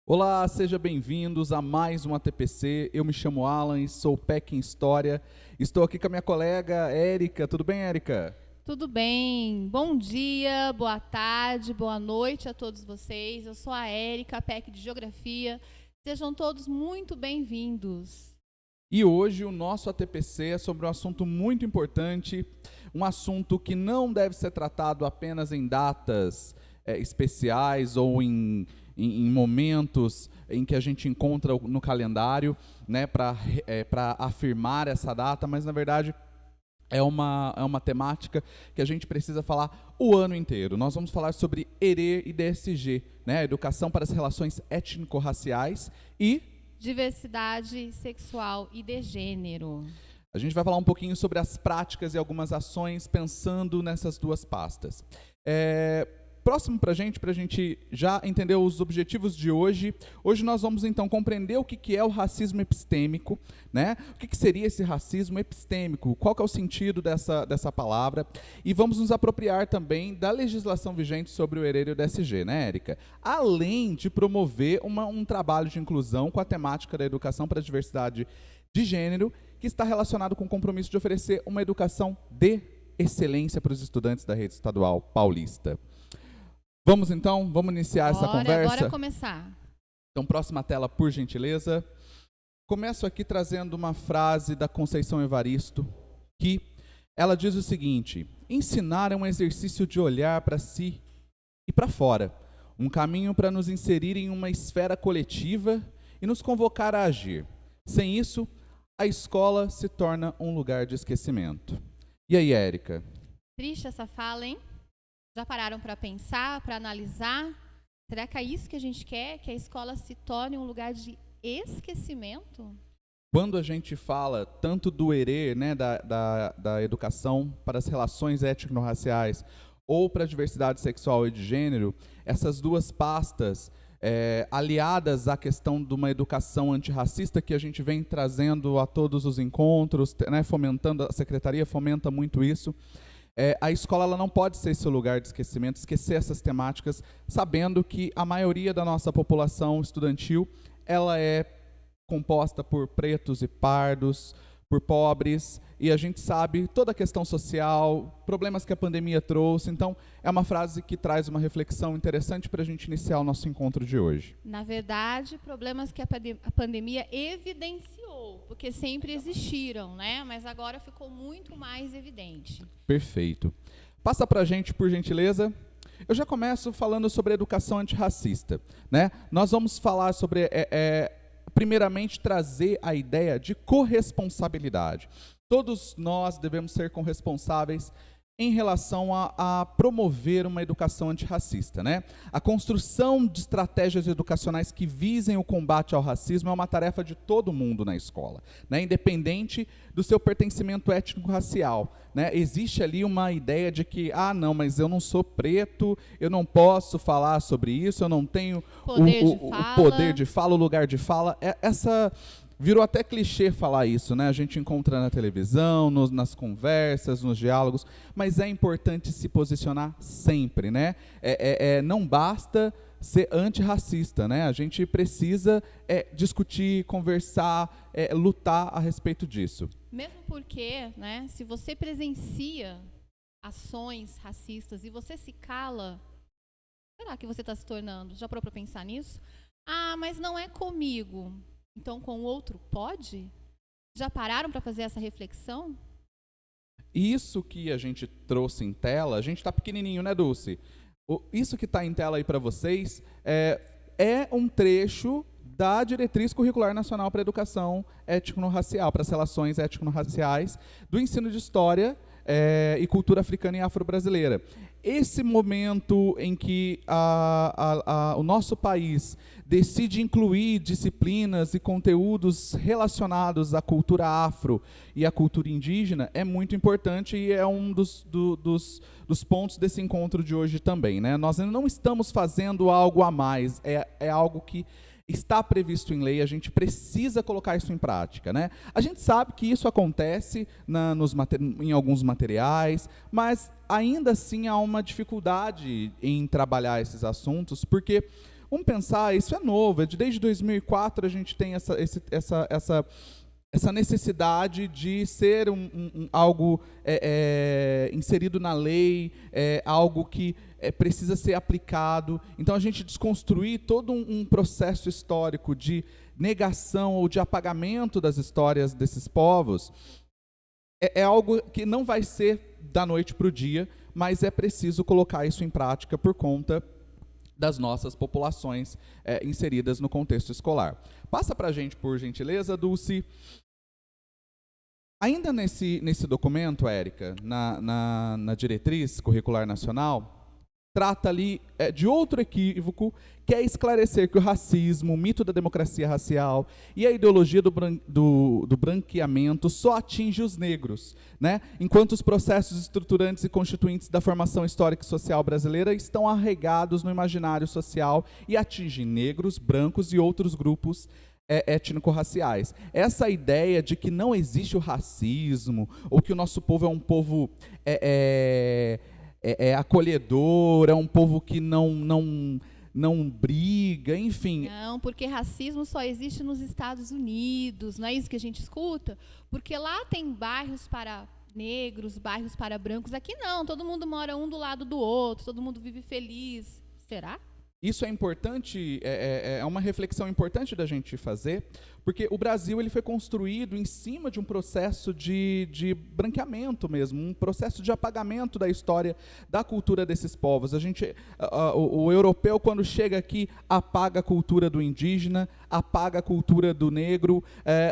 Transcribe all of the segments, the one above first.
Olá, sejam bem-vindos a mais um ATPC. Eu me chamo Alan e sou PEC em História. Estou aqui com a minha colega Érica. Tudo bem, Érica? Tudo bem? Bom dia, boa tarde, boa noite a todos vocês. Eu sou a Érica, PEC de Geografia. Sejam todos muito bem-vindos. E hoje o nosso ATPC é sobre um assunto muito importante, um assunto que não deve ser tratado apenas em datas especiais ou em momentos em que a gente encontra no calendário, né, para afirmar essa data, mas na verdade é uma temática que a gente precisa falar o ano inteiro. Nós vamos falar sobre ERE e DSG, né, Educação para as Relações Étnico-Raciais e Diversidade sexual e de gênero. A gente vai falar um pouquinho sobre as práticas e algumas ações pensando nessas duas pastas. Próximo para a gente já entender os objetivos de hoje. Hoje nós vamos então compreender o que é o racismo epistêmico, né? O que seria esse racismo epistêmico, qual que é o sentido dessa palavra, e vamos nos apropriar também da legislação vigente sobre o ERE e o DSG, né, Érica? Além de promover um trabalho de inclusão com a temática da educação para a diversidade de gênero, que está relacionado com o compromisso de oferecer uma educação de excelência para os estudantes da rede estadual paulista. Vamos então, iniciar essa conversa? Bora começar. Então, próxima tela, por gentileza. Começo aqui trazendo uma frase da Conceição Evaristo, que ela diz o seguinte: ensinar é um exercício de olhar para si e para fora, um caminho para nos inserir em uma esfera coletiva e nos convocar a agir. Sem isso, a escola se torna um lugar de esquecimento. E aí, Érica? Triste essa fala, hein? Já pararam para pensar, para analisar? Será que é isso que a gente quer? Que a escola se torne um lugar de esquecimento? Quando a gente fala tanto do ERE, né, da educação para as relações étnico-raciais, ou para a diversidade sexual e de gênero, essas duas pastas, aliadas à questão de uma educação antirracista que a gente vem trazendo a todos os encontros, né, fomentando, a Secretaria fomenta muito isso. A escola ela não pode ser esse lugar de esquecimento, esquecer essas temáticas, sabendo que a maioria da nossa população estudantil ela é composta por pretos e pardos, por pobres, e a gente sabe toda a questão social, problemas que a pandemia trouxe. Então, é uma frase que traz uma reflexão interessante para a gente iniciar o nosso encontro de hoje. Na verdade, problemas que a pandemia evidenciou, porque sempre existiram, né? Mas agora ficou muito mais evidente. Perfeito. Passa para a gente, por gentileza. Eu já começo falando sobre educação antirracista, né? Nós vamos falar sobre... primeiramente, trazer a ideia de corresponsabilidade. Todos nós devemos ser corresponsáveis em relação a promover uma educação antirracista, né? A construção de estratégias educacionais que visem o combate ao racismo é uma tarefa de todo mundo na escola, né? Independente do seu pertencimento étnico-racial, né? Existe ali uma ideia de que, não, mas eu não sou preto, eu não posso falar sobre isso, eu não tenho o poder de fala, o lugar de fala. Virou até clichê falar isso, né? A gente encontra na televisão, nas conversas, nos diálogos, mas é importante se posicionar sempre, né? Não basta ser antirracista, né? A gente precisa discutir, conversar, lutar a respeito disso. Mesmo porque, né, se você presencia ações racistas e você se cala, será que você está se tornando? Já parou para pensar nisso? Mas não é comigo. Então, com o outro, pode? Já pararam para fazer essa reflexão? Isso que a gente trouxe em tela, a gente está pequenininho, né, Dulce? Isso que está em tela aí para vocês é um trecho da Diretriz Curricular Nacional para a Educação Étnico-Racial, para as Relações Étnico-Raciais, do ensino de História e Cultura Africana e Afro-Brasileira. Esse momento em que o nosso país decide incluir disciplinas e conteúdos relacionados à cultura afro e à cultura indígena é muito importante e é um dos pontos desse encontro de hoje também, né? Nós não estamos fazendo algo a mais, é algo que está previsto em lei, a gente precisa colocar isso em prática, né? A gente sabe que isso acontece em alguns materiais, mas ainda assim há uma dificuldade em trabalhar esses assuntos, porque vamos pensar, isso é novo, desde 2004 a gente tem essa necessidade de ser algo inserido na lei, algo que precisa ser aplicado. Então, a gente desconstruir todo um processo histórico de negação ou de apagamento das histórias desses povos é algo que não vai ser da noite para o dia, mas é preciso colocar isso em prática por conta das nossas populações inseridas no contexto escolar. Passa para a gente, por gentileza, Dulce. Ainda nesse documento, Érica, na diretriz curricular nacional, trata ali de outro equívoco, que é esclarecer que o racismo, o mito da democracia racial e a ideologia do branqueamento só atinge os negros, né? Enquanto os processos estruturantes e constituintes da formação histórica e social brasileira estão arraigados no imaginário social e atingem negros, brancos e outros grupos étnico-raciais. Essa ideia de que não existe o racismo, ou que o nosso povo é um povo acolhedor, é um povo que não briga, enfim. Não, porque racismo só existe nos Estados Unidos, não é isso que a gente escuta? Porque lá tem bairros para negros, bairros para brancos, aqui não, todo mundo mora um do lado do outro, todo mundo vive feliz. Será? Isso é importante, é uma reflexão importante da gente fazer, porque o Brasil ele foi construído em cima de um processo de branqueamento mesmo, um processo de apagamento da história, da cultura desses povos. O europeu, quando chega aqui, apaga a cultura do indígena, apaga a cultura do negro,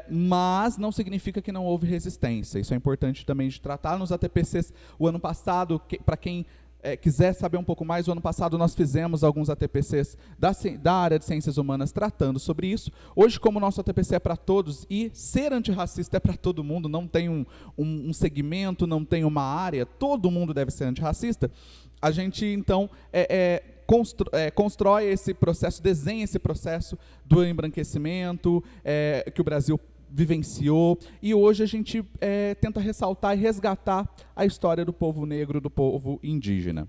mas não significa que não houve resistência. Isso é importante também de tratar. Nos ATPCs, o ano passado, para quem quiser saber um pouco mais, o ano passado nós fizemos alguns ATPCs da área de ciências humanas tratando sobre isso. Hoje, como o nosso ATPC é para todos e ser antirracista é para todo mundo, não tem um segmento, não tem uma área, todo mundo deve ser antirracista, a gente, então, constrói esse processo, desenha esse processo do embranquecimento que o Brasil vivenciou, e hoje a gente tenta ressaltar e resgatar a história do povo negro, do povo indígena.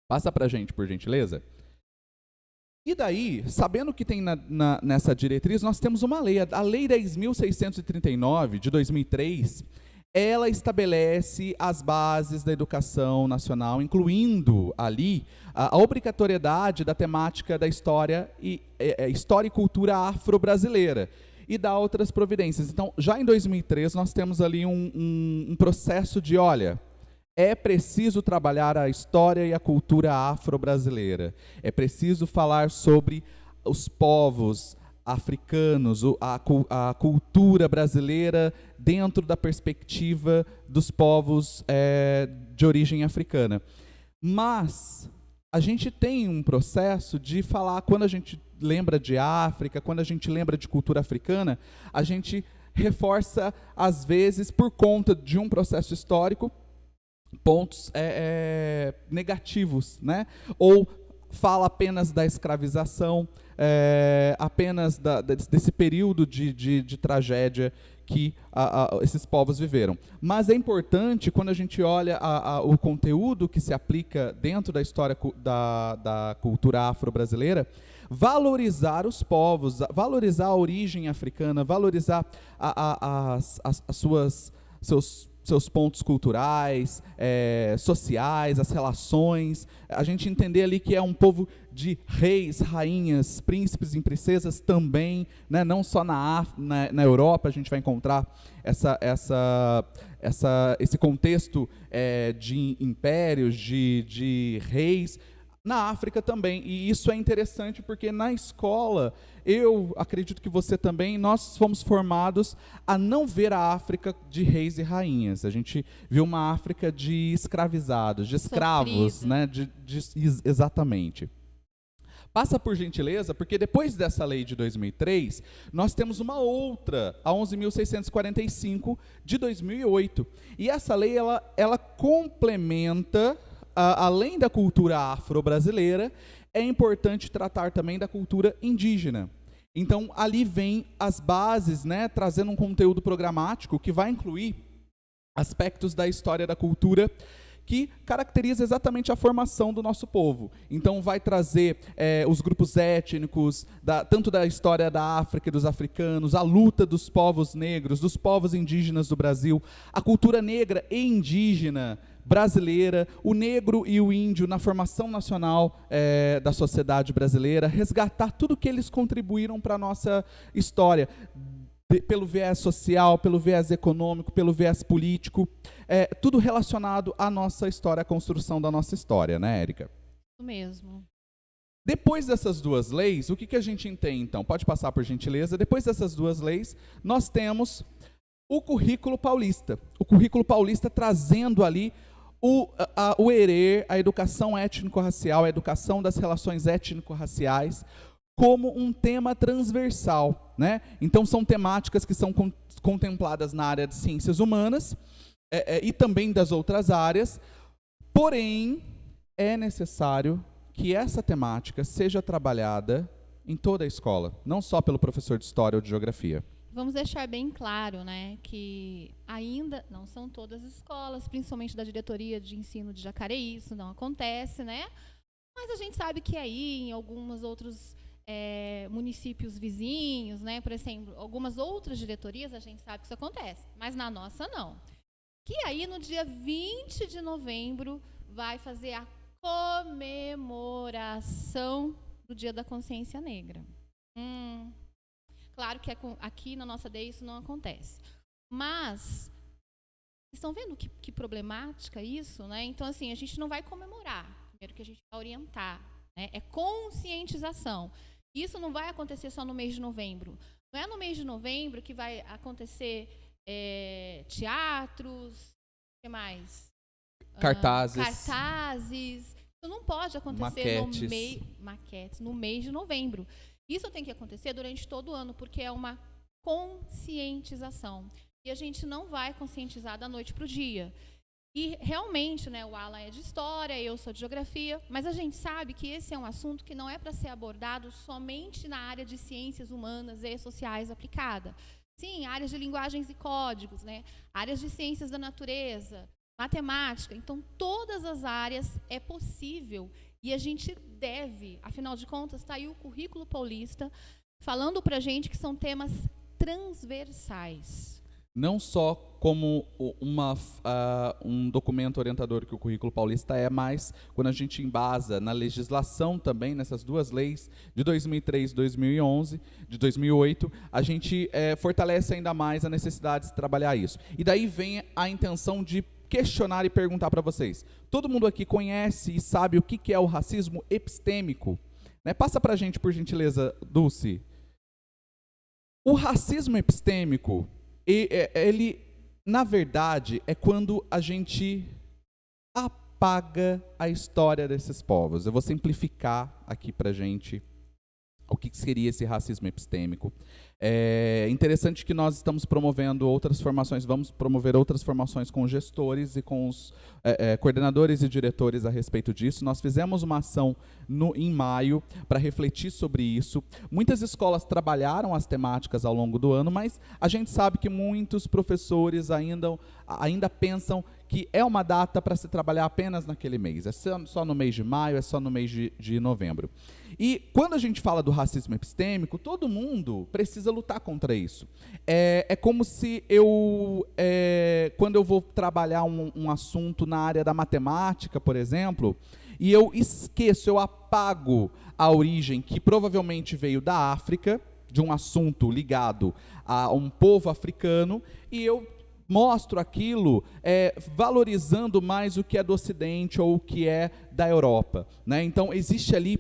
Passa para a gente, por gentileza. E daí, sabendo que tem nessa diretriz, nós temos uma lei, a Lei 10.639, de 2003, ela estabelece as bases da educação nacional, incluindo ali a obrigatoriedade da temática da história e cultura afro-brasileira, e dá outras providências. Então, já em 2003, nós temos ali um processo de, olha, é preciso trabalhar a história e a cultura afro-brasileira. É preciso falar sobre os povos africanos, a cultura brasileira dentro da perspectiva dos povos de origem africana. Mas a gente tem um processo de falar, quando a gente lembra de África, quando a gente lembra de cultura africana, a gente reforça, às vezes, por conta de um processo histórico, pontos negativos, né? Ou fala apenas da escravização, apenas desse período de tragédia que esses povos viveram. Mas é importante, quando a gente olha o conteúdo que se aplica dentro da história da cultura afro-brasileira, valorizar os povos, valorizar a origem africana, valorizar seus pontos culturais, sociais, as relações, a gente entender ali que é um povo de reis, rainhas, príncipes e princesas também, né? Não só na Europa a gente vai encontrar esse contexto de impérios, de reis, na África também, e isso é interessante porque na escola, eu acredito que você também, nós fomos formados a não ver a África de reis e rainhas, a gente viu uma África de escravizados, de escravos, né? Exatamente. Passa por gentileza, porque depois dessa lei de 2003, nós temos uma outra, a 11.645 de 2008, e essa lei ela complementa, além da cultura afro-brasileira, é importante tratar também da cultura indígena. Então, ali vem as bases, né, trazendo um conteúdo programático que vai incluir aspectos da história da cultura que caracteriza exatamente a formação do nosso povo. Então, vai trazer os grupos étnicos, tanto da história da África e dos africanos, a luta dos povos negros, dos povos indígenas do Brasil, a cultura negra e indígena brasileira, o negro e o índio na formação nacional da sociedade brasileira, resgatar tudo que eles contribuíram para a nossa história, pelo viés social, pelo viés econômico, pelo viés político, tudo relacionado à nossa história, à construção da nossa história, né, Érica? Isso mesmo. Depois dessas duas leis, o que a gente tem, então? Pode passar, por gentileza. Depois dessas duas leis, nós temos o currículo paulista. O currículo paulista trazendo ali o herê, a educação étnico-racial, a educação das relações étnico-raciais, como um tema transversal, né? Então, são temáticas que são contempladas na área de ciências humanas e também das outras áreas, porém, é necessário que essa temática seja trabalhada em toda a escola, não só pelo professor de História ou de Geografia. Vamos deixar bem claro, né, que ainda não são todas as escolas, principalmente da diretoria de ensino de Jacareí, isso não acontece, né? Mas a gente sabe que aí, em alguns outros municípios vizinhos, né, por exemplo, algumas outras diretorias, a gente sabe que isso acontece, mas na nossa não. Que aí, no dia 20 de novembro, vai fazer a comemoração do Dia da Consciência Negra. Claro que aqui na nossa DEI isso não acontece. Mas, vocês estão vendo que problemática isso, né? Então, assim, a gente não vai comemorar. Primeiro que a gente vai orientar, né? É conscientização. Isso não vai acontecer só no mês de novembro. Não é no mês de novembro que vai acontecer teatros, o que mais? Cartazes. Isso não pode acontecer maquetes no mês de novembro. Isso tem que acontecer durante todo o ano, porque é uma conscientização. E a gente não vai conscientizar da noite para o dia. E realmente, né, o Alan é de História, eu sou de Geografia, mas a gente sabe que esse é um assunto que não é para ser abordado somente na área de ciências humanas e sociais aplicada. Sim, áreas de linguagens e códigos, né, áreas de ciências da natureza, matemática. Então, todas as áreas é possível e a gente deve, afinal de contas, está aí o currículo paulista falando para a gente que são temas transversais. Não só como um documento orientador que o currículo paulista mas quando a gente embasa na legislação também, nessas duas leis de 2003 e 2011, de 2008, a gente fortalece ainda mais a necessidade de trabalhar isso. E daí vem a intenção de questionar e perguntar para vocês. Todo mundo aqui conhece e sabe o que é o racismo epistêmico? Né? Passa para a gente, por gentileza, Dulce. O racismo epistêmico, ele, na verdade, é quando a gente apaga a história desses povos. Eu vou simplificar aqui para a gente o que seria esse racismo epistêmico. É interessante que nós estamos promovendo outras formações, vamos promover outras formações com gestores e com os coordenadores e diretores a respeito disso. Nós fizemos uma ação em maio para refletir sobre isso. Muitas escolas trabalharam as temáticas ao longo do ano, mas a gente sabe que muitos professores ainda pensam que é uma data para se trabalhar apenas naquele mês. É só no mês de maio, é só no mês de novembro. E quando a gente fala do racismo epistêmico, todo mundo precisa lutar contra isso. É como se quando eu vou trabalhar um assunto na área da matemática, por exemplo, e eu apago a origem que provavelmente veio da África, de um assunto ligado a um povo africano, e eu mostro aquilo valorizando mais o que é do Ocidente ou o que é da Europa, né? Então, existe ali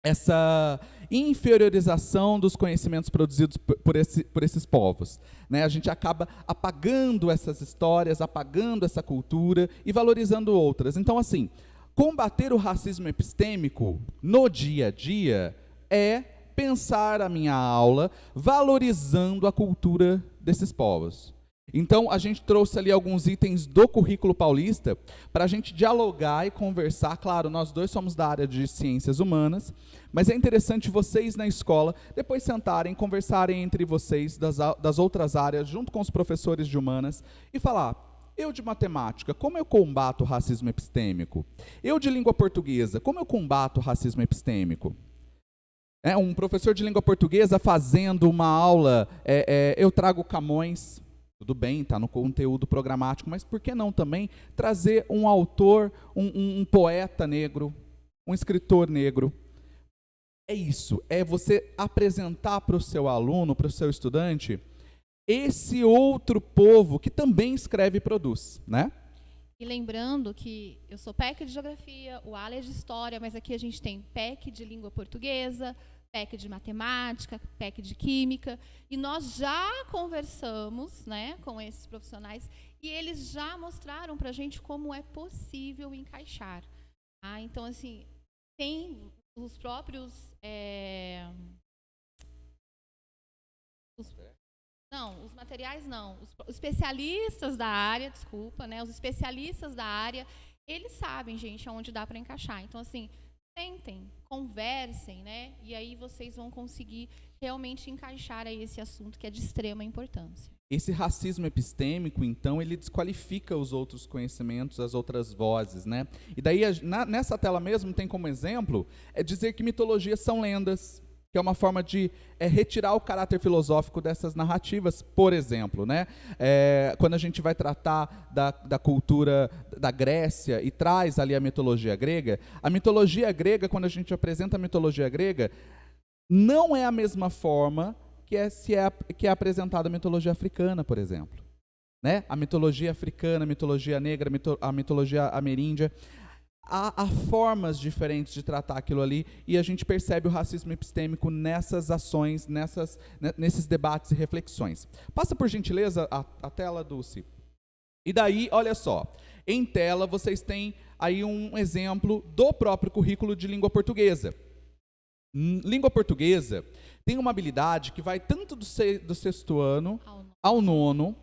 essa inferiorização dos conhecimentos produzidos por esses povos, né? A gente acaba apagando essas histórias, apagando essa cultura e valorizando outras. Então, assim, combater o racismo epistêmico no dia a dia é pensar a minha aula valorizando a cultura desses povos. Então, a gente trouxe ali alguns itens do currículo paulista para a gente dialogar e conversar. Claro, nós dois somos da área de ciências humanas, mas é interessante vocês na escola depois sentarem, conversarem entre vocês das outras áreas, junto com os professores de humanas, e falar Eu de matemática, como eu combato o racismo epistêmico? Eu de língua portuguesa, como eu combato o racismo epistêmico? Um professor de língua portuguesa fazendo uma aula, eu trago Camões, tudo bem, está no conteúdo programático, mas por que não também trazer um autor, um poeta negro, um escritor negro? É isso, é você apresentar para o seu aluno, para o seu estudante, esse outro povo que também escreve e produz, né? E lembrando que eu sou PEC de Geografia, o Ale é de História, mas aqui a gente tem PEC de Língua Portuguesa, PEC de Matemática, PEC de Química, e nós já conversamos, né, com esses profissionais, e eles já mostraram para a gente como é possível encaixar. Então, assim, tem os próprios... os materiais não. Os especialistas da área, desculpa, né? Os especialistas da área, eles sabem, gente, aonde dá para encaixar. Então, assim, sentem, conversem, né? E aí vocês vão conseguir realmente encaixar aí esse assunto que é de extrema importância. Esse racismo epistêmico, então, ele desqualifica os outros conhecimentos, as outras vozes, né? E daí, nessa tela mesmo, tem como exemplo, dizer que mitologias são lendas, que é uma forma de retirar o caráter filosófico dessas narrativas, por exemplo, né? Quando a gente vai tratar da cultura da Grécia e traz ali a mitologia grega, quando a gente apresenta a mitologia grega, não é a mesma forma que é apresentada a mitologia africana, por exemplo. Né? A mitologia africana, a mitologia negra, a mitologia ameríndia, há formas diferentes de tratar aquilo ali, e a gente percebe o racismo epistêmico nessas ações, nesses debates e reflexões. Passa, por gentileza, a tela, Dulce. E daí, olha só, em tela vocês têm aí um exemplo do próprio currículo de língua portuguesa. Língua portuguesa tem uma habilidade que vai tanto do sexto ano ao nono,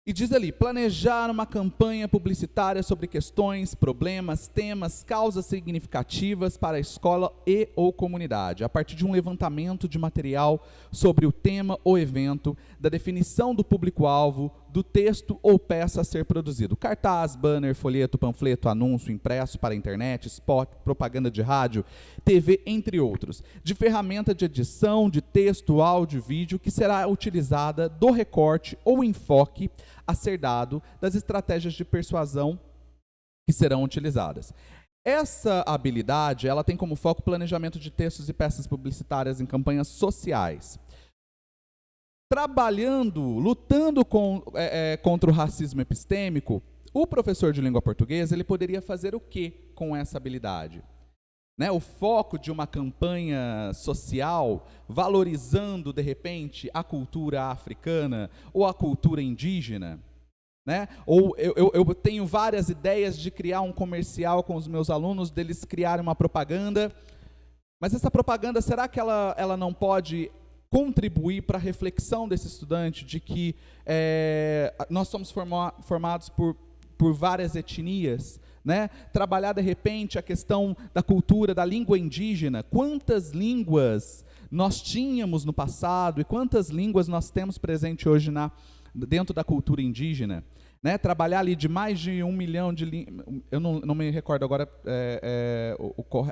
e diz ali, planejar uma campanha publicitária sobre questões, problemas, temas, causas significativas para a escola e ou comunidade, a partir de um levantamento de material sobre o tema ou evento, da definição do público-alvo, do texto ou peça a ser produzido. Cartaz, banner, folheto, panfleto, anúncio, impresso para a internet, spot, propaganda de rádio, TV, entre outros. De ferramenta de edição, de texto, áudio, vídeo, que será utilizada do recorte ou enfoque a ser dado das estratégias de persuasão que serão utilizadas. Essa habilidade, ela tem como foco o planejamento de textos e peças publicitárias em campanhas sociais. Lutando contra o racismo epistêmico, o professor de língua portuguesa, ele poderia fazer o quê com essa habilidade? Né, o foco de uma campanha social, valorizando, de repente, a cultura africana ou a cultura indígena. Né? Ou eu tenho várias ideias de criar um comercial com os meus alunos, deles criarem uma propaganda, mas essa propaganda, será que ela não pode contribuir para a reflexão desse estudante de que nós somos formados por várias etnias? Né? Trabalhar, de repente, a questão da cultura, da língua indígena. Quantas línguas nós tínhamos no passado e quantas línguas nós temos presente hoje dentro da cultura indígena? Né? Trabalhar ali de mais de 1 milhão de línguas, eu não me recordo agora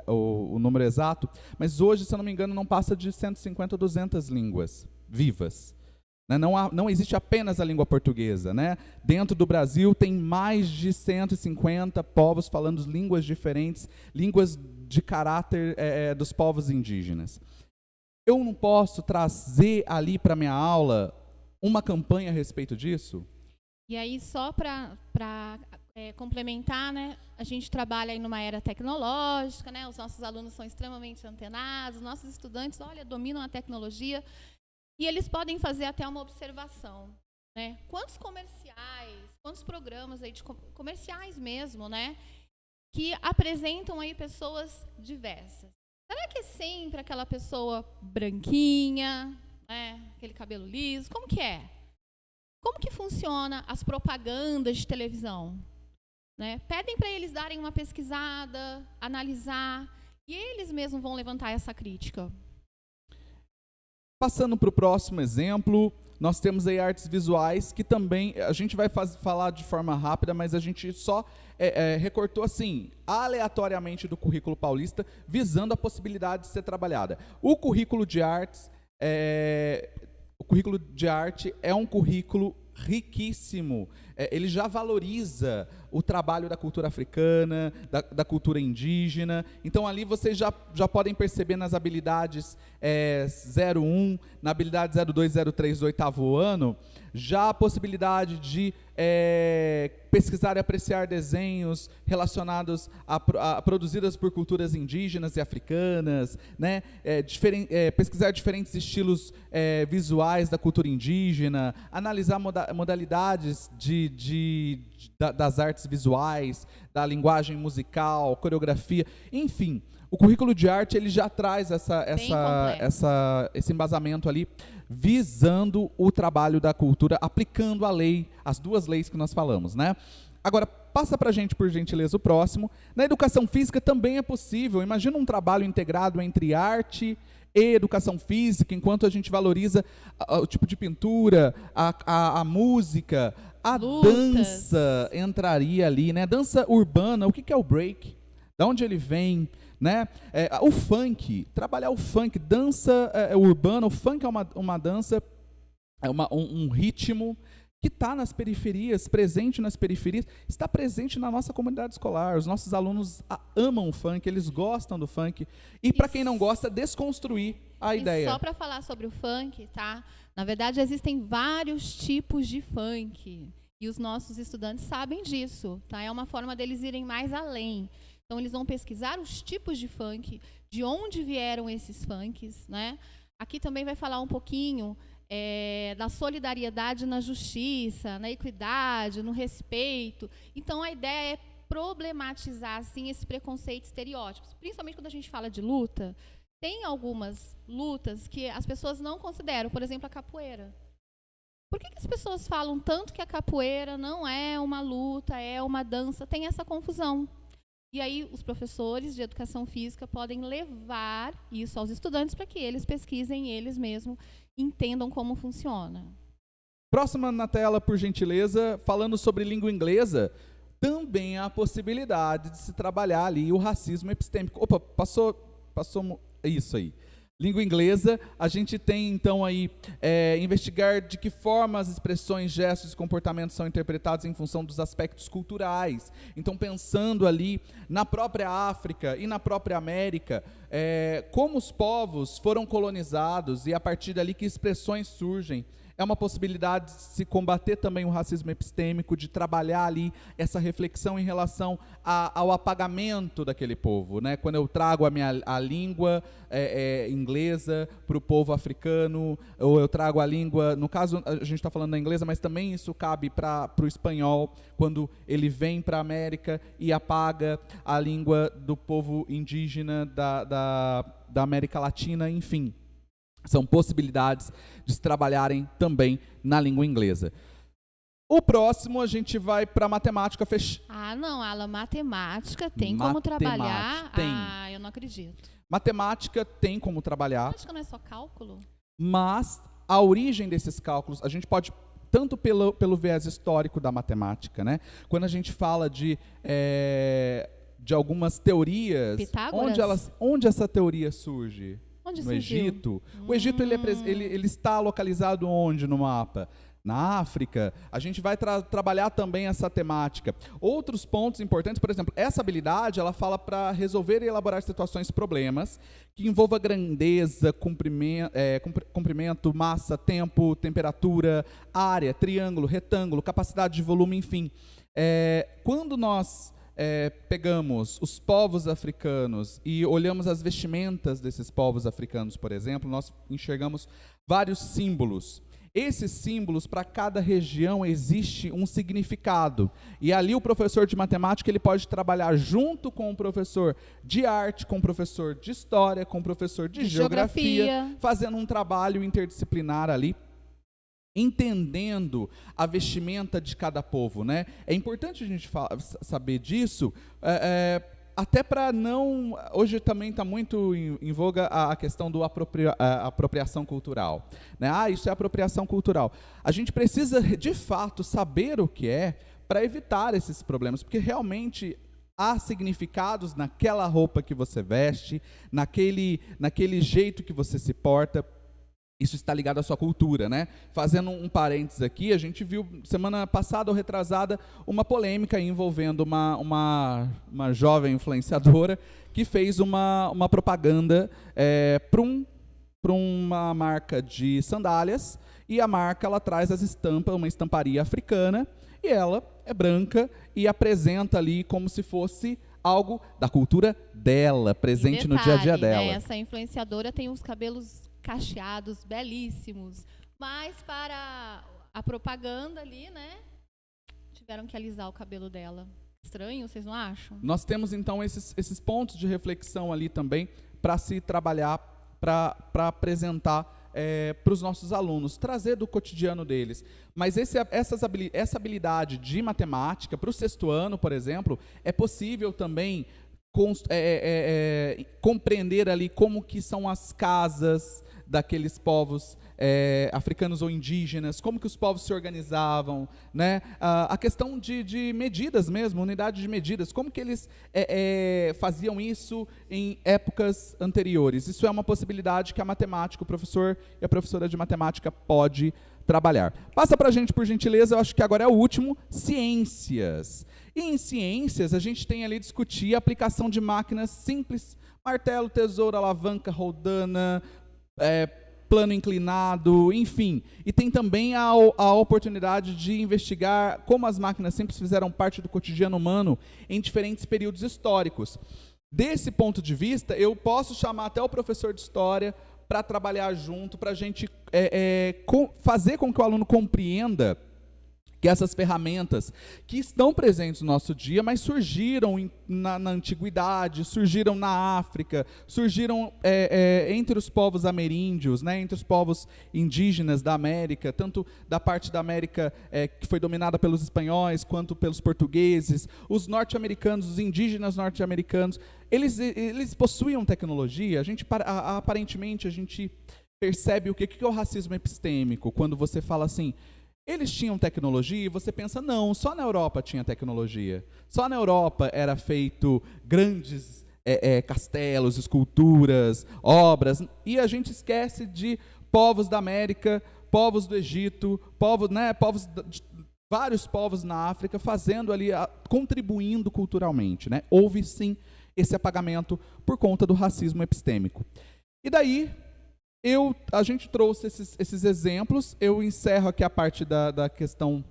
o número exato, mas hoje, se eu não me engano, não passa de 150 ou 200 línguas vivas. Não existe apenas a língua portuguesa. Né? Dentro do Brasil tem mais de 150 povos falando línguas diferentes, línguas de caráter dos povos indígenas. Eu não posso trazer ali para a minha aula uma campanha a respeito disso? E aí, só para complementar, né, a gente trabalha aí numa era tecnológica, né, os nossos alunos são extremamente antenados, os nossos estudantes, dominam a tecnologia, e eles podem fazer até uma observação, né? Quantos comerciais, quantos programas aí de comerciais mesmo, né, que apresentam aí pessoas diversas? Será que é sempre aquela pessoa branquinha, né, aquele cabelo liso? Como que é? Como que funciona as propagandas de televisão? Né? Pedem para eles darem uma pesquisada, analisar, e eles mesmos vão levantar essa crítica. Passando para o próximo exemplo, nós temos aí artes visuais, que também, a gente vai falar de forma rápida, mas a gente só recortou assim, aleatoriamente do currículo paulista, visando a possibilidade de ser trabalhada. O currículo de arte é um currículo riquíssimo. Ele já valoriza o trabalho da cultura africana, da cultura indígena. Então, ali vocês já podem perceber nas habilidades 01, na habilidade 02, 03 do 8º ano, já a possibilidade de pesquisar e apreciar desenhos relacionados a produzidas por culturas indígenas e africanas, né? Pesquisar diferentes estilos visuais da cultura indígena, analisar modalidades das artes visuais, da linguagem musical, coreografia, enfim. O currículo de arte ele já traz esse embasamento ali, visando o trabalho da cultura, aplicando a lei, as duas leis que nós falamos, né? Agora, passa para a gente, por gentileza, o próximo. Na educação física também é possível. Imagina um trabalho integrado entre arte e educação física, enquanto a gente valoriza o tipo de pintura, a música, a dança entraria ali, né? Dança urbana, o que é o break? Da onde ele vem? Né? O funk, trabalhar o funk, dança urbana, o funk é uma dança, um ritmo que está nas periferias, presente nas periferias, está presente na nossa comunidade escolar. Os nossos alunos amam o funk, eles gostam do funk. E para quem não gosta, desconstruir a ideia. Só para falar sobre o funk, tá? Na verdade, existem vários tipos de funk. E os nossos estudantes sabem disso, tá? É uma forma deles irem mais além. Então, eles vão pesquisar os tipos de funk, de onde vieram esses funks, né? Aqui também vai falar um pouquinho da solidariedade na justiça, na equidade, no respeito. Então, a ideia é problematizar, assim, esse preconceito e estereótipos. Principalmente quando a gente fala de luta, tem algumas lutas que as pessoas não consideram. Por exemplo, a capoeira. Por que as pessoas falam tanto que a capoeira não é uma luta, é uma dança? Tem essa confusão. E aí os professores de educação física podem levar isso aos estudantes para que eles pesquisem eles mesmos, entendam como funciona. Próxima na tela, por gentileza, falando sobre língua inglesa, também há a possibilidade de se trabalhar ali o racismo epistêmico. Opa, passou isso aí. Língua inglesa, a gente tem então aí investigar de que forma as expressões, gestos e comportamentos são interpretados em função dos aspectos culturais. Então, pensando ali na própria África e na própria América, como os povos foram colonizados e a partir dali que expressões surgem. É uma possibilidade de se combater também o racismo epistêmico, de trabalhar ali essa reflexão em relação ao apagamento daquele povo, né? Quando eu trago a língua inglesa para o povo africano, ou eu trago a língua, no caso a gente está falando da inglesa, mas também isso cabe para o espanhol, quando ele vem para a América e apaga a língua do povo indígena da América Latina, enfim. São possibilidades de se trabalharem também na língua inglesa. O próximo, a gente vai para matemática. Não, Alan, matemática tem como trabalhar? Tem. Eu não acredito. Matemática tem como trabalhar. Matemática não é só cálculo? Mas a origem desses cálculos, a gente pode, tanto pelo viés histórico da matemática, né? Quando a gente fala de algumas teorias, Pitágoras? onde essa teoria surge? Onde no surgiu? Egito. O Egito ele está localizado onde no mapa? Na África. A gente vai trabalhar também essa temática. Outros pontos importantes, por exemplo, essa habilidade ela fala para resolver e elaborar situações, problemas, que envolva grandeza, comprimento, massa, tempo, temperatura, área, triângulo, retângulo, capacidade de volume, enfim. Quando nós pegamos os povos africanos e olhamos as vestimentas desses povos africanos, por exemplo, nós enxergamos vários símbolos. Esses símbolos, para cada região, existe um significado. E ali o professor de matemática ele pode trabalhar junto com o professor de arte, com o professor de história, com o professor de geografia, fazendo um trabalho interdisciplinar ali, entendendo a vestimenta de cada povo, né? É importante a gente saber disso, até para não... Hoje também está muito em voga a questão do apropriação cultural, né? Isso é apropriação cultural. A gente precisa, de fato, saber o que é para evitar esses problemas, porque realmente há significados naquela roupa que você veste, naquele jeito que você se porta. Isso está ligado à sua cultura, né? Fazendo um parênteses aqui, a gente viu semana passada ou retrasada uma polêmica envolvendo uma jovem influenciadora que fez uma propaganda para uma marca de sandálias, e a marca ela traz as estampas, uma estamparia africana, e ela é branca e apresenta ali como se fosse algo da cultura dela, presente no dia a dia dela. Né? Essa influenciadora tem uns cabelos cacheados, belíssimos, mas para a propaganda ali, né, tiveram que alisar o cabelo dela. Estranho, vocês não acham? Nós temos, então, esses pontos de reflexão ali também para se trabalhar, para apresentar para os nossos alunos, trazer do cotidiano deles. Mas essa habilidade de matemática, para o 6º ano, por exemplo, é possível também compreender ali como que são as casas daqueles povos africanos ou indígenas, como que os povos se organizavam, né? A questão de medidas mesmo, unidade de medidas, como que eles faziam isso em épocas anteriores. Isso é uma possibilidade que a matemática, o professor e a professora de matemática pode trabalhar. Passa para a gente, por gentileza, eu acho que agora é o último, ciências. E em ciências, a gente tem ali discutir a aplicação de máquinas simples, martelo, tesoura, alavanca, roldana, plano inclinado, enfim. E tem também a oportunidade de investigar como as máquinas simples fizeram parte do cotidiano humano em diferentes períodos históricos. Desse ponto de vista, eu posso chamar até o professor de história para trabalhar junto, para a gente fazer com que o aluno compreenda que essas ferramentas que estão presentes no nosso dia, mas surgiram na antiguidade, surgiram na África, surgiram entre os povos ameríndios, né, entre os povos indígenas da América, tanto da parte da América que foi dominada pelos espanhóis, quanto pelos portugueses, os norte-americanos, os indígenas norte-americanos, eles possuíam tecnologia. Aparentemente, a gente percebe o que é o racismo epistêmico, quando você fala assim, eles tinham tecnologia, e você pensa, não, só na Europa tinha tecnologia. Só na Europa era feito grandes castelos, esculturas, obras, e a gente esquece de povos da América, povos do Egito, vários povos na África fazendo ali, contribuindo culturalmente, né? Houve sim esse apagamento por conta do racismo epistêmico. E daí a gente trouxe esses exemplos. Eu encerro aqui a parte da questão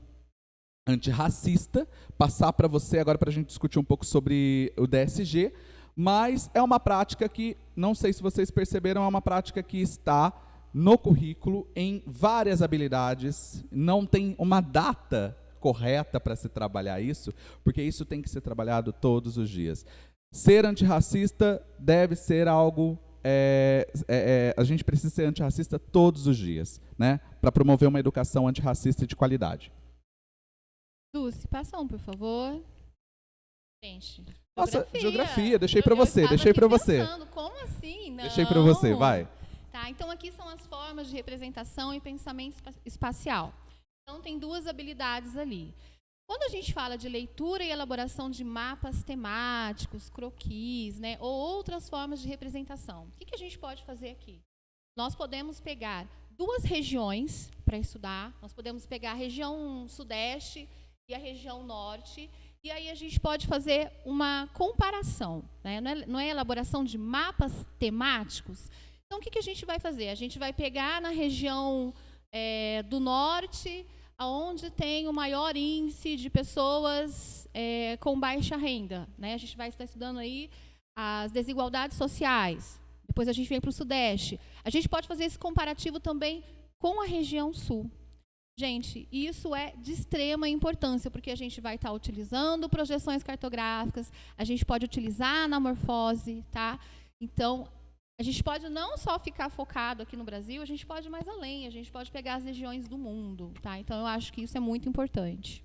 antirracista, passar para você agora para a gente discutir um pouco sobre o DSG, mas é uma prática que, não sei se vocês perceberam, é uma prática que está no currículo em várias habilidades, não tem uma data correta para se trabalhar isso, porque isso tem que ser trabalhado todos os dias. Ser antirracista deve ser algo... a gente precisa ser antirracista todos os dias, né, para promover uma educação antirracista e de qualidade. Dulce, passa por favor. Gente, nossa, geografia, deixei para você. Pensando, como assim? Não. Deixei para você, vai. Tá, então aqui são as formas de representação e pensamento espacial. Então tem 2 habilidades ali. Quando a gente fala de leitura e elaboração de mapas temáticos, croquis, né, ou outras formas de representação, o que a gente pode fazer aqui? Nós podemos pegar 2 regiões para estudar, nós podemos pegar a região sudeste e a região norte, e aí a gente pode fazer uma comparação, né? Não é elaboração de mapas temáticos? Então, o que a gente vai fazer? A gente vai pegar na região do norte, onde tem o maior índice de pessoas com baixa renda, né? A gente vai estar estudando aí as desigualdades sociais. Depois a gente vem para o Sudeste. A gente pode fazer esse comparativo também com a região Sul. Gente, isso é de extrema importância, porque a gente vai estar utilizando projeções cartográficas, a gente pode utilizar a anamorfose, tá? Então, a gente pode não só ficar focado aqui no Brasil, a gente pode ir mais além, a gente pode pegar as regiões do mundo, tá? Então, eu acho que isso é muito importante.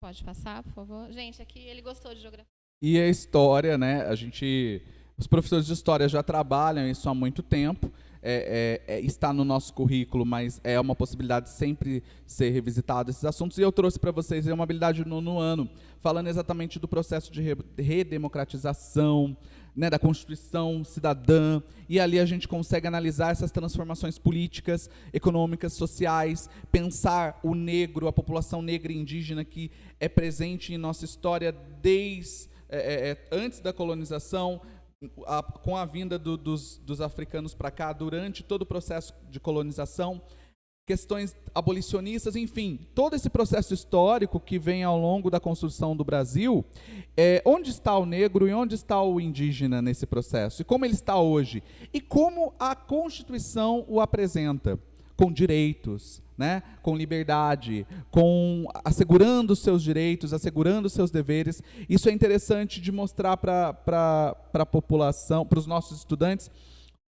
Pode passar, por favor. Gente, aqui ele gostou de geografia. E a história, né? Os professores de história já trabalham isso há muito tempo. Está no nosso currículo, mas é uma possibilidade de sempre ser revisitado esses assuntos. E eu trouxe para vocês uma habilidade do nono ano, falando exatamente do processo de redemocratização, né, da Constituição cidadã, e ali a gente consegue analisar essas transformações políticas, econômicas, sociais, pensar o negro, a população negra e indígena que é presente em nossa história desde antes da colonização, com a vinda dos africanos para cá, durante todo o processo de colonização, questões abolicionistas, enfim, todo esse processo histórico que vem ao longo da construção do Brasil, onde está o negro e onde está o indígena nesse processo? E como ele está hoje? E como a Constituição o apresenta? Com direitos, né? Com liberdade, assegurando os seus direitos, assegurando os seus deveres. Isso é interessante de mostrar para a população, para os nossos estudantes,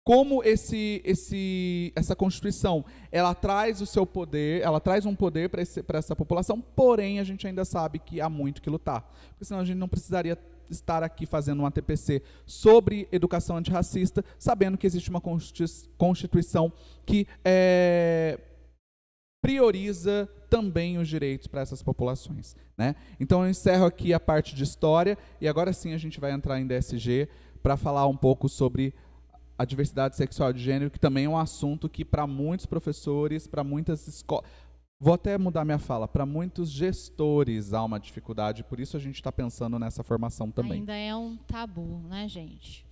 como essa Constituição, ela traz o seu poder, ela traz um poder para essa população, porém a gente ainda sabe que há muito que lutar, porque senão a gente não precisaria estar aqui fazendo um ATPC sobre educação antirracista, sabendo que existe uma Constituição que prioriza também os direitos para essas populações, né? Então eu encerro aqui a parte de história, e agora sim a gente vai entrar em DSG para falar um pouco sobre a diversidade sexual de gênero, que também é um assunto que para muitos professores, para muitas escolas, vou até mudar minha fala, para muitos gestores há uma dificuldade, por isso a gente está pensando nessa formação também. Ainda é um tabu, né, gente?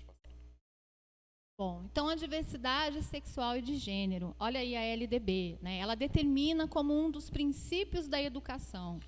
Bom, então a diversidade sexual e de gênero, olha aí a LDB, né? Ela determina como um dos princípios da educação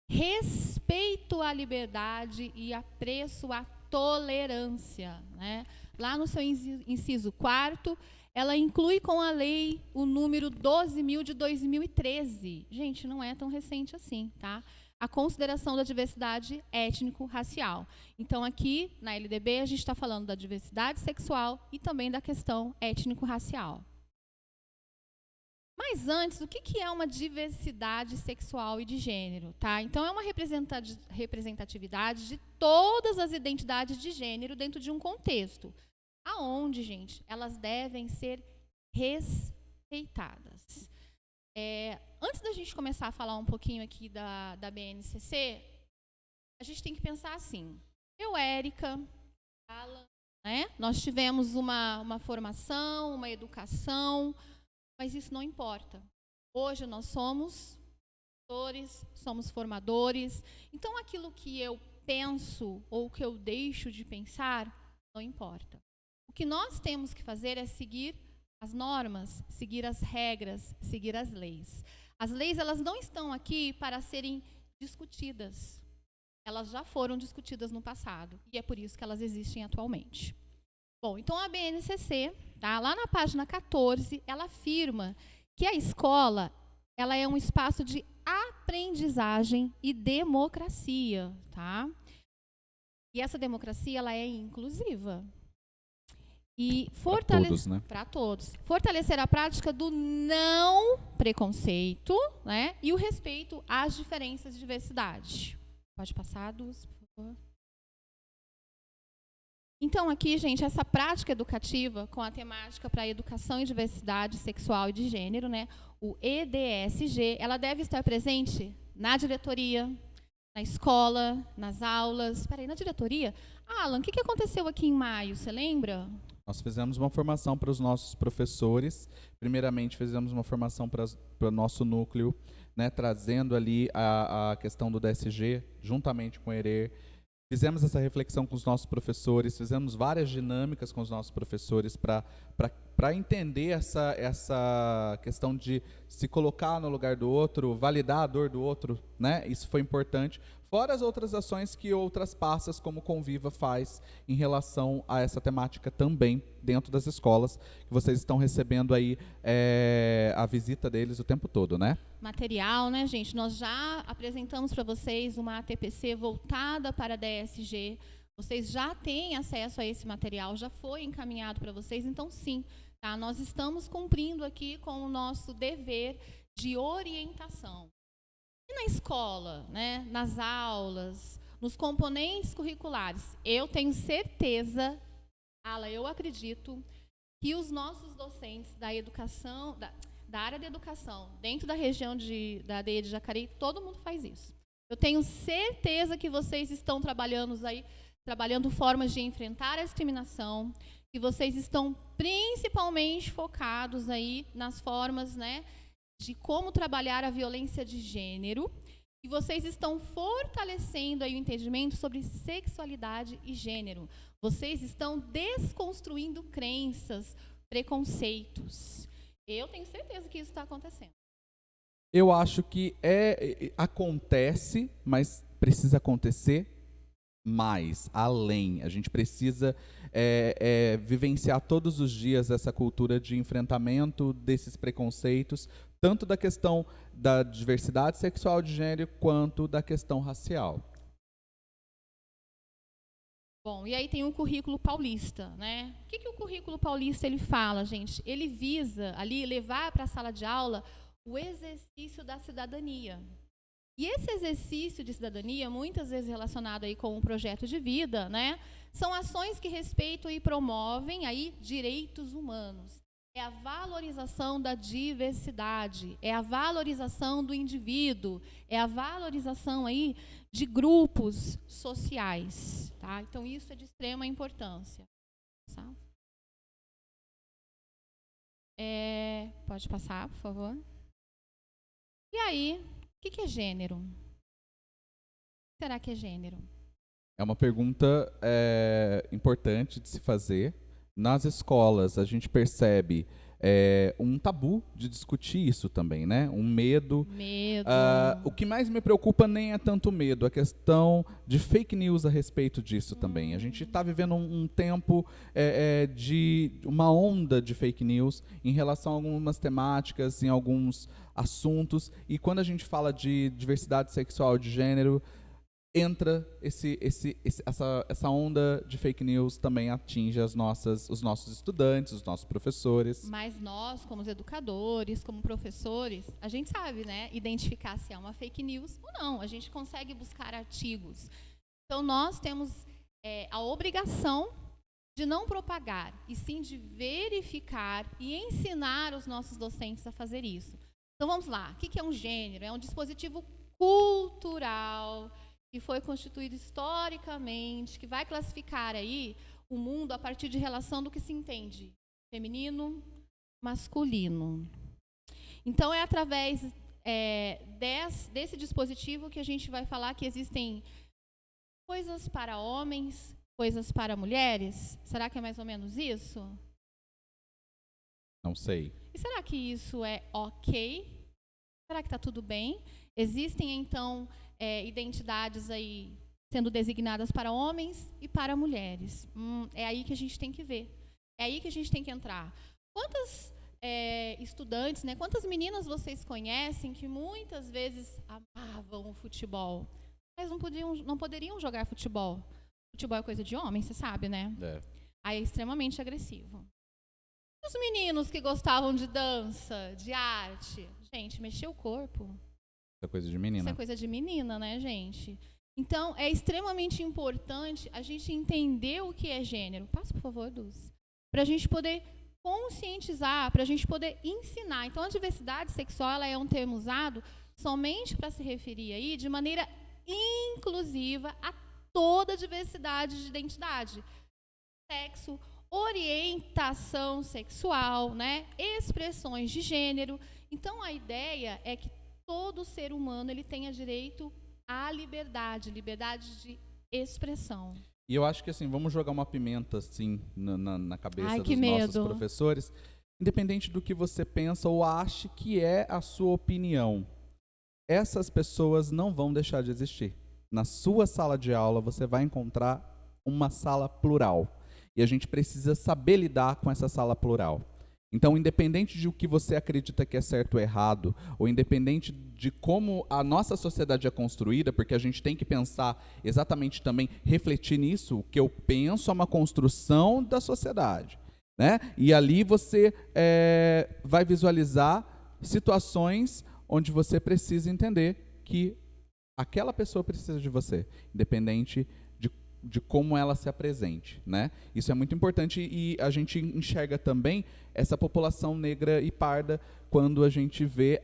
respeito à liberdade e apreço à tolerância, né? Lá no seu inciso 4º, ela inclui com a lei o número 12.000 de 2013. Gente, não é tão recente assim, tá? A consideração da diversidade étnico-racial. Então, aqui, na LDB, a gente está falando da diversidade sexual e também da questão étnico-racial. Mas antes, o que é uma diversidade sexual e de gênero? Tá? Então, é uma representatividade de todas as identidades de gênero dentro de um contexto, aonde, gente, elas devem ser respeitadas. Antes da gente começar a falar um pouquinho aqui da BNCC, a gente tem que pensar assim. Eu, Érica, Alan, né? Nós tivemos uma formação, uma educação, mas isso não importa. Hoje nós somos professores, somos formadores. Então, aquilo que eu penso ou que eu deixo de pensar, não importa. O que nós temos que fazer é seguir as normas, seguir as regras, seguir as leis. As leis, elas não estão aqui para serem discutidas. Elas já foram discutidas no passado, e é por isso que elas existem atualmente. Bom, então a BNCC, tá, lá na página 14, ela afirma que a escola, ela é um espaço de aprendizagem e democracia, tá? E essa democracia, ela é inclusiva. E para todos. Fortalecer a prática do não preconceito, né, e o respeito às diferenças de diversidade. Pode passar, Dulce, por favor. Então, aqui, gente, essa prática educativa com a temática para educação e diversidade sexual e de gênero, né, o EDSG, ela deve estar presente na diretoria, na escola, nas aulas. Espera aí, na diretoria? Alan, o que aconteceu aqui em maio, você lembra? Nós fizemos uma formação para os nossos professores. Primeiramente, fizemos uma formação para o nosso núcleo, né, trazendo ali a questão do DSG, juntamente com o ERER. Fizemos essa reflexão com os nossos professores, fizemos várias dinâmicas com os nossos professores para entender essa questão de se colocar no lugar do outro, validar a dor do outro, né? Isso foi importante. Fora as outras ações que outras passas, como Conviva, faz em relação a essa temática também dentro das escolas, que vocês estão recebendo aí a visita deles o tempo todo, né? Material, né, gente? Nós já apresentamos para vocês uma ATPC voltada para a DSG. Vocês já têm acesso a esse material, já foi encaminhado para vocês, então sim, tá? Nós estamos cumprindo aqui com o nosso dever de orientação. E na escola, né, nas aulas, nos componentes curriculares, eu tenho certeza, Ala, eu acredito, que os nossos docentes da educação, da área de educação, dentro da região da ADE de Jacareí, todo mundo faz isso. Eu tenho certeza que vocês estão trabalhando formas de enfrentar a discriminação, que vocês estão principalmente focados aí nas formas, né, de como trabalhar a violência de gênero, e vocês estão fortalecendo aí o entendimento sobre sexualidade e gênero. Vocês estão desconstruindo crenças, preconceitos. Eu tenho certeza que isso está acontecendo. Eu acho que acontece, mas precisa acontecer mais, além. A gente precisa vivenciar todos os dias essa cultura de enfrentamento desses preconceitos, tanto da questão da diversidade sexual de gênero, quanto da questão racial. Bom, e aí tem o currículo paulista, né? O que o currículo paulista ele fala, gente? Ele visa ali levar para a sala de aula o exercício da cidadania. E esse exercício de cidadania, muitas vezes relacionado aí com um projeto de vida, né? São ações que respeitam e promovem aí direitos humanos. É a valorização da diversidade, é a valorização do indivíduo, é a valorização aí de grupos sociais, tá? Então isso é de extrema importância. Tá? Pode passar, por favor. E aí, o que é gênero? O que será que é gênero? É uma pergunta importante de se fazer. Nas escolas, a gente percebe um tabu de discutir isso também, né? Um medo. O que mais me preocupa nem é tanto o medo, a questão de fake news a respeito disso também. A gente está vivendo um tempo de uma onda de fake news em relação a algumas temáticas, em alguns assuntos. E quando a gente fala de diversidade sexual de gênero, entra essa onda de fake news também atinge os nossos estudantes, os nossos professores. Mas nós, como os educadores, como professores, a gente sabe, né, identificar se é uma fake news ou não. A gente consegue buscar artigos. Então, nós temos a obrigação de não propagar, e sim de verificar e ensinar os nossos docentes a fazer isso. Então, vamos lá. O que é um gênero? É um dispositivo cultural que foi constituído historicamente, que vai classificar aí o mundo a partir de relação do que se entende feminino, masculino. Então, é através desse dispositivo que a gente vai falar que existem coisas para homens, coisas para mulheres. Será que é mais ou menos isso? Não sei. E será que isso é ok? Será que está tudo bem? Existem, então, identidades aí sendo designadas para homens e para mulheres. É aí que a gente tem que ver. É aí que a gente tem que entrar. Quantas estudantes, né, quantas meninas vocês conhecem que muitas vezes amavam o futebol, mas não poderiam jogar futebol? Futebol é coisa de homem, você sabe, né? Aí é extremamente agressivo. Os meninos que gostavam de dança, de arte, gente, mexer o corpo. Isso é coisa de menina. Isso é coisa de menina, né, gente? Então, é extremamente importante a gente entender o que é gênero. Passa, por favor, Dulce. Para a gente poder conscientizar, para a gente poder ensinar. Então, a diversidade sexual ela é um termo usado somente para se referir aí de maneira inclusiva a toda a diversidade de identidade. Sexo, orientação sexual, né? Expressões de gênero. Então, a ideia é que todo ser humano ele tenha direito à liberdade de expressão. E eu acho que assim, vamos jogar uma pimenta assim na cabeça dos medo. nossos professores, independente do que você pensa ou ache que é a sua opinião. Essas pessoas não vão deixar de existir. Na sua sala de aula você vai encontrar uma sala plural. E a gente precisa saber lidar com essa sala plural. Então, independente de o que você acredita que é certo ou errado, ou independente de como a nossa sociedade é construída, porque a gente tem que pensar exatamente também, refletir nisso, o que eu penso é uma construção da sociedade, né? E ali você vai visualizar situações onde você precisa entender que aquela pessoa precisa de você, independente de como ela se apresente, né? Isso é muito importante e a gente enxerga também essa população negra e parda quando a gente vê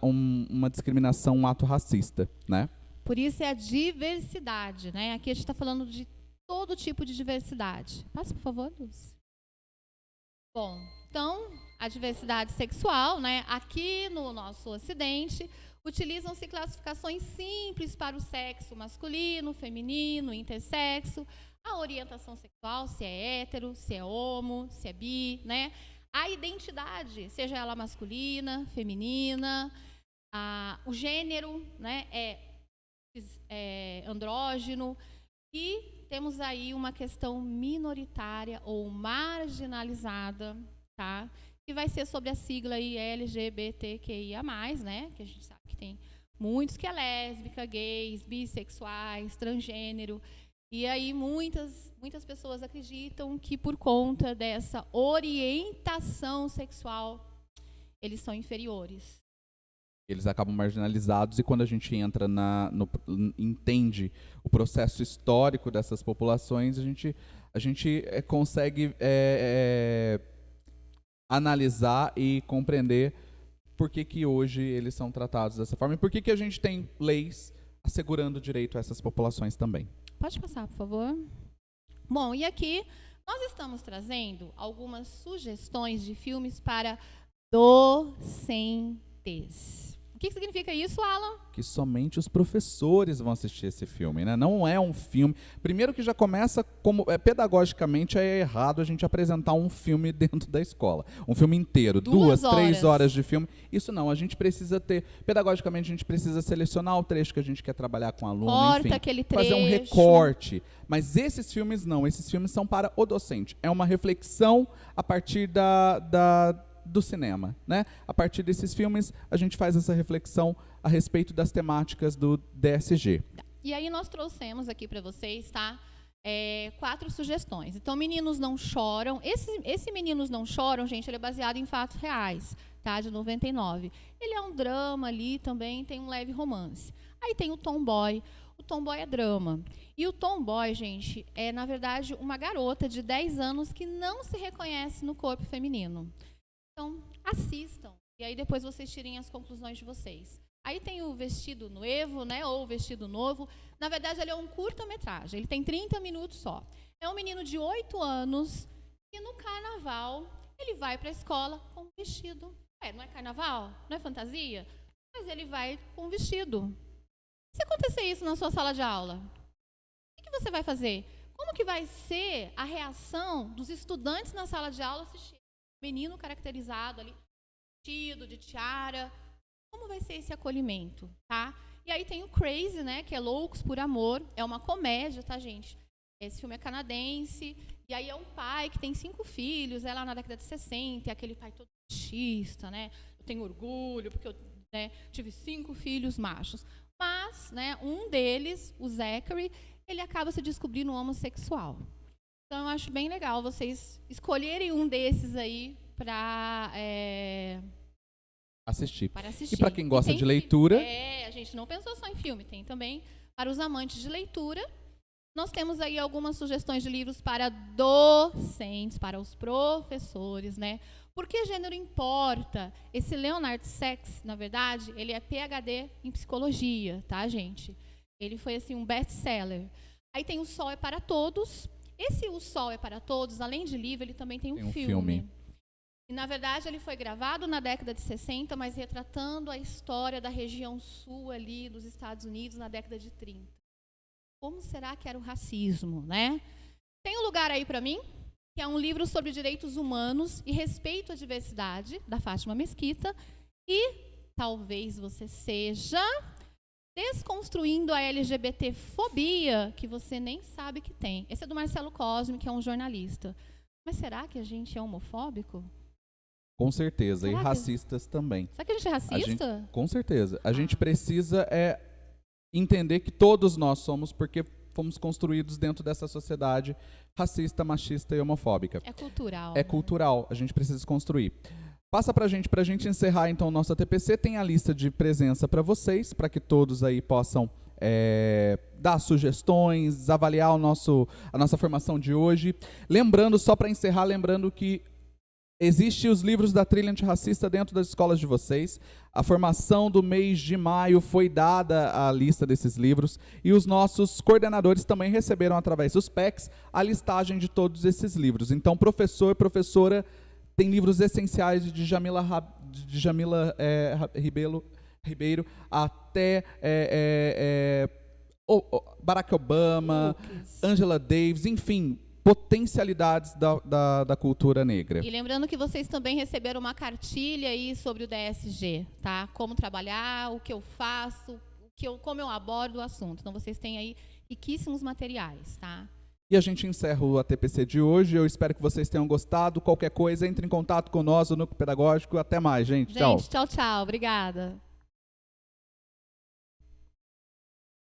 uma discriminação, um ato racista, né? Por isso é a diversidade, né? Aqui a gente está falando de todo tipo de diversidade. Passa, por favor, Luz. Bom, então, a diversidade sexual, né? Aqui no nosso Ocidente, utilizam-se classificações simples para o sexo masculino, feminino, intersexo, a orientação sexual, se é hétero, se é homo, se é bi, né? A identidade, seja ela masculina, feminina, o gênero, né, é andrógeno, e temos aí uma questão minoritária ou marginalizada, tá? Que vai ser sobre a sigla aí LGBTQIA+, né? Que a gente sabe que tem muitos que é lésbica, gays, bissexuais, transgênero. E aí muitas pessoas acreditam que por conta dessa orientação sexual, eles são inferiores. Eles acabam marginalizados e quando a gente entra entende o processo histórico dessas populações, a gente consegue analisar e compreender por que hoje eles são tratados dessa forma e por que a gente tem leis assegurando o direito a essas populações também. Pode passar, por favor. Bom, e aqui nós estamos trazendo algumas sugestões de filmes para docentes. O que significa isso, Alan? Que somente os professores vão assistir esse filme, né? Não é um filme... Primeiro que já começa como... pedagogicamente é errado a gente apresentar um filme dentro da escola. Um filme inteiro, 2, 3 horas de filme. Isso não, a gente precisa ter... Pedagogicamente a gente precisa selecionar o trecho que a gente quer trabalhar com o aluno, corta enfim, aquele trecho. Fazer um recorte. Mas esses filmes não, esses filmes são para o docente. É uma reflexão a partir do cinema, né? A partir desses filmes, a gente faz essa reflexão a respeito das temáticas do DSG. E aí nós trouxemos aqui para vocês, tá? 4 sugestões. Então, Meninos Não Choram. Esse Meninos Não Choram, gente, ele é baseado em fatos reais, tá? De 99. Ele é um drama ali também, tem um leve romance. Aí tem o Tomboy. O Tomboy é drama. E o Tomboy, gente, é, na verdade, uma garota de 10 anos que não se reconhece no corpo feminino. Então, assistam. E aí depois vocês tirem as conclusões de vocês. Aí tem o Vestido Noivo, né? Ou o Vestido Novo. Na verdade, ele é um curta-metragem. Ele tem 30 minutos só. É um menino de 8 anos que no carnaval ele vai para a escola com um vestido. Não é carnaval? Não é fantasia? Mas ele vai com um vestido. Se acontecer isso na sua sala de aula, o que você vai fazer? Como que vai ser a reação dos estudantes na sala de aula assistir? Menino caracterizado ali, vestido, de tiara. Como vai ser esse acolhimento, tá? E aí tem o Crazy, né, que é Loucos por Amor. É uma comédia, tá, gente? Esse filme é canadense. E aí é um pai que tem 5 filhos, é lá na década de 60, é aquele pai todo machista, né? Eu tenho orgulho, porque eu tive 5 filhos machos. Mas, né, um deles, o Zachary, ele acaba se descobrindo homossexual. Então, eu acho bem legal vocês escolherem um desses aí para assistir. assistir. E para quem gosta de leitura... a gente não pensou só em filme, tem também para os amantes de leitura. Nós temos aí algumas sugestões de livros para docentes, para os professores, né? Por que gênero importa? Esse Leonard Sachs, na verdade, ele é PhD em psicologia, tá, gente? Ele foi, assim, um best-seller. Aí tem O Sol é para Todos. Esse O Sol é para Todos, além de livro, ele também tem um filme. E, na verdade, ele foi gravado na década de 60, mas retratando a história da região sul ali dos Estados Unidos na década de 30. Como será que era o racismo, né? Tem um lugar aí para mim, que é um livro sobre direitos humanos e respeito à diversidade, da Fátima Mesquita. E talvez você seja desconstruindo a LGBT-fobia que você nem sabe que tem. Esse é do Marcelo Cosme, que é um jornalista. Mas será que a gente é homofóbico? Com certeza, e racistas também. Será que a gente é racista? Com certeza. A gente precisa entender que todos nós somos, porque fomos construídos dentro dessa sociedade racista, machista e homofóbica. É cultural. É cultural, a gente precisa desconstruir. Passa para a gente encerrar então o nosso TPC, tem a lista de presença para vocês, para que todos aí possam dar sugestões, avaliar a nossa formação de hoje. Lembrando, só para encerrar, lembrando que existem os livros da trilha antirracista dentro das escolas de vocês. A formação do mês de maio foi dada a lista desses livros e os nossos coordenadores também receberam através dos PECs a listagem de todos esses livros. Então, professor, professora, tem livros essenciais de Djamila Ribeiro até Barack Obama, Angela Davis, enfim, potencialidades da cultura negra. E lembrando que vocês também receberam uma cartilha aí sobre o DSG, tá? Como trabalhar, o que eu faço, como eu abordo o assunto. Então, vocês têm aí riquíssimos materiais, tá? E a gente encerra o ATPC de hoje. Eu espero que vocês tenham gostado. Qualquer coisa, entre em contato com nós, o Núcleo Pedagógico. Até mais, gente. Tchau. Gente, tchau, tchau. Obrigada.